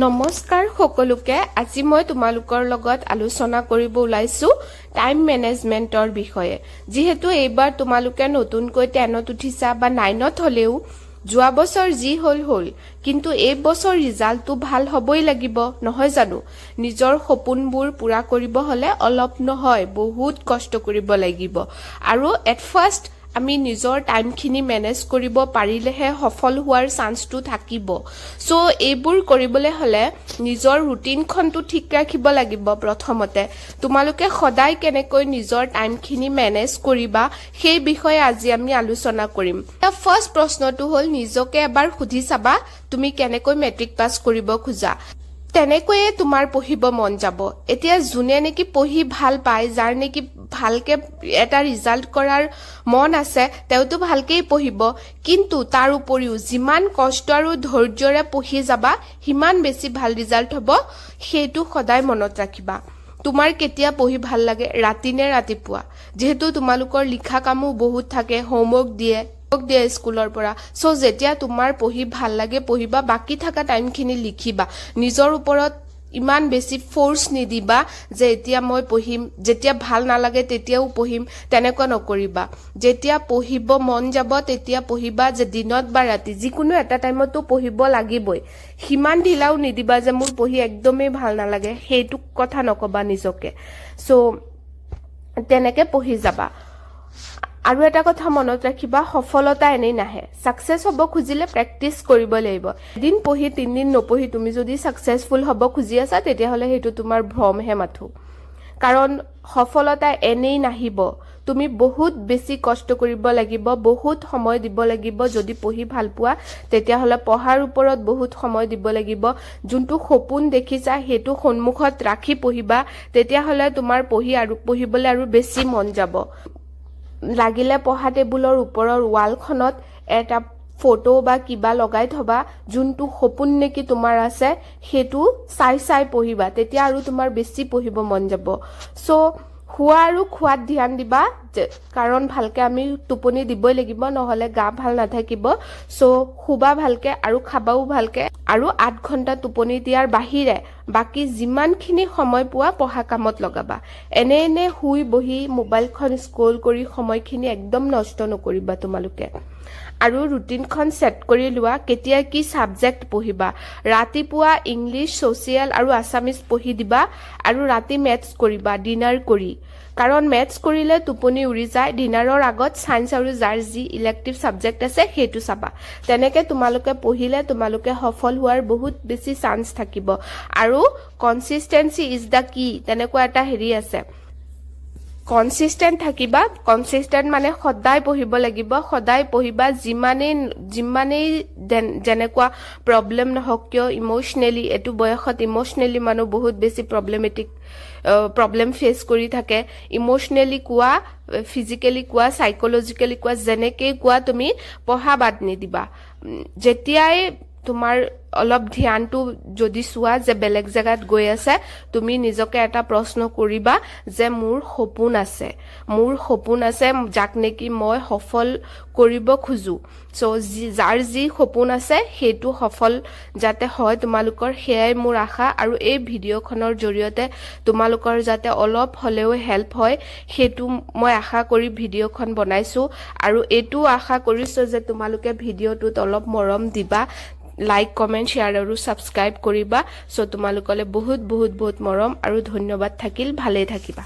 নমস্কাৰ সকলোকে আজি মই তোমালোকৰ লগত আলোচনা কৰিব ওলাইছো টাইম মেনেজমেন্টৰ বিষয়ে যেহেতু এইবাৰ তোমালোকে নতুনকৈ 10ত উঠিছা বা 9ত হলেও যোৱা বছৰ যি হল কিন্তু এই বছৰ ৰিজাল্টটো ভাল হ'বই লাগিব নহয় জানো নিজৰ সপোনবোৰ পুৰা কৰিব হলে অলপ নহয় বহুত কষ্ট কৰিব লাগিব আৰু এট ফাৰ্স্ট আমি নিজৰ টাইমখিনি মেনেজ কৰিব পাৰিলেহে সফল হোৱাৰ চান্সটো থাকিব সো এইবোৰ কৰিবলৈ হলে নিজৰ ৰুটিনখনটো ঠিক ৰাখিব লাগিব প্ৰথমতে তোমালোকে সদায় কেনেকৈ নিজৰ টাইমখিনি মেনেজ কৰিবা সেই বিষয়ে আজি আমি আলোচনা কৰিম ফাৰ্স্ট প্ৰশ্নটো হল নিজকে এবাৰ সুধি চাবা তুমি কেনেকৈ মেট্ৰিক পাছ কৰিব খোজা তেনেকৈয়ে তোমাৰ পঢ়িব মন যাব এতিয়া জুনে নেকি পঢ়ি ভাল পায় যাৰ নেকি ভালকে এটা ৰিজাল্ট কৰাৰ মন আছে তেওতো ভালকেই পঢ়িব কিন্তু তাৰ উপৰিও যিমান কষ্ট আৰু ধৈৰ্যৰে পঢ়ি যাবা হিমান বেছি ভাল ৰিজাল্ট হ'ব সেইটো সদায় মনত ৰাখিবা তোমাৰ কেতিয়া পঢ়ি ভাল লাগে ৰাতি নে ৰাতিপুৱা যেহেতু তোমালোকৰ লিখা কামো বহুত থাকে হোমৱৰ্ক দিয়ে স্কুলৰ পৰা সো যেতিয়া তোমাৰ পঢ়ি ভাল লাগে পঢ়িবা বাকি থাকা টাইমখিনি লিখিবা নিজৰ ওপৰত ইমান বেছি ফোৰ্স নিদিবা যে এতিয়া মই পঢ়িম যেতিয়া ভাল নালাগে তেতিয়াও পঢ়িম তেনেকুৱা নকৰিবা যেতিয়া পঢ়িব মন যাব তেতিয়া পঢ়িবা যে দিনত বা ৰাতি যিকোনো এটা টাইমতো পঢ়িব লাগিবই হিমান ঢিলাও নিদিবা যে মোৰ পঢ়ি একদমেই ভাল নালাগে সেইটো কথা নকবা নিজকে সো তেনেকে পঢ়ি যাবা আৰু এটা কথা মনত ৰাখিবা সফলতা এনেই নাহে সাকসেস হ'ব খুজিলে প্ৰেক্টিস কৰিব লাগিব দিন পঢ়ি 3 দিন নপঢ়ি তুমি যদি সাকসেসফুল হ'ব খুজি আছা তেতিয়া হলে হেতু তোমাৰ ভ্ৰমহে মাথো কাৰণ সফলতা এনেই নাহিব তুমি বহুত বেছি কষ্ট কৰিব লাগিব বহুত সময় দিব লাগিব যদি পঢ়ি ভাল পোৱা তেতিয়া হলে পঢ়াৰ ওপৰত বহুত সময় দিব লাগিব যোনটো সপোন দেখিছা হেতু সন্মুখত ৰাখি পঢ়িবা তেতিয়া হলে তোমাৰ পঢ়িবলৈ আৰু বেছি মন যাব লাগিলে পঢ়া টেবুলৰ ওপৰৰ ৱালখনত এটা ফটো বা কিবা লগাই থবা যোনটো সপোন নেকি তোমাৰ আছে হেতু চাই পঢ়িবা তেতিয়া আৰু তোমাৰ বেছি পঢ়িব মন যাব সো খোৱা আৰু খোৱাত ধ্যান দিবা কাৰণ ভালকে আমি টোপনি দিবই লাগিব নহলে গা ভাল নাথাকিব সো খুবা ভালকে আৰু খাবাও ভালকে আৰু 8 ঘণ্টা টোপনি দিয়াৰ বাহিৰে বাকি যিমানখিনি সময় পোৱা পঢ়া কামত লগাবা এনে হুই বহি মোবাইলখন স্ক্ৰল কৰি সময়খিনি একদম নষ্ট নকৰিবা তোমালোকে আৰু ৰুটিনখন সেট কৰি লোৱা কেতিয়া কি সাবজেক্ট পঢ়িবা ৰাতিপুৱা ইংলিশ সোশিয়াল আৰু আসামিজ পঢ়ি দিবা আৰু ৰাতি ম্যাথছ কৰিবা ডিনাৰ কৰি কাৰণ ম্যাথছ কৰিলে টোপনি উৰি যায় ডিনাৰৰ আগত সায়েন্স আৰু যাৰ যি ইলেক্টিভ সাবজেক্ট আছে হেতু চাবা তেনেকে তোমালোকে পঢ়িলে তোমালোকে সফল হোৱাৰ বহুত বেছি চান্স থাকিব আৰু কনসিস্টেন্সি ইজ দা কি তেনেকুৱা এটা হেৰি আছে কনসিস্টেন্ট থাকিবা কনসিস্টেন্ট মানে সদায় পঢ়িব লাগিব সদায় পঢ়িবা যিমানেই যেনেকুৱা প্ৰবলেম নহওক কিয় ইমোশনেলি এটো বয়সত ইমোশনেলি মানুহ বহুত বেছি প্ৰবলেম ফেস কৰি থাকে ইমোশনেলি কোৱা ফিজিক্যালি কোৱা সাইকোলজিক্যালি কোৱা যেনেকে কোৱা তুমি পঢ়া বাদ নিদিবা যেতিয়াই তোমাৰ অলপ ধ্যানটো যদি চোৱা যে বেলেগ জায়গাত গৈ আছে তুমি নিজকে এটা প্ৰশ্ন কৰিবা যে মোৰ সপোন আছে যাক নেকি মই সফল কৰিব খুজো সো যাৰ যি সপোন আছে হেতু সফল যাতে হয় তোমালোকৰ হেয়াই মোৰ আশা আৰু এই ভিডিঅখনৰ জৰিয়তে তোমালোকৰ যাতে অলপ হলেও হেল্প হয় হেতু মই আশা কৰি ভিডিঅখন বনাইছো আৰু এটো আশা কৰিছো যে তোমালোকে ভিডিঅটোত অলপ মৰম দিবা লাইক কমেন্ট শেয়াৰ আৰু সাবস্ক্ৰাইব কৰিবা সো তোমালোকলে বহুত মৰম আৰু ধন্যবাদ থাকিল ভালে থাকিবা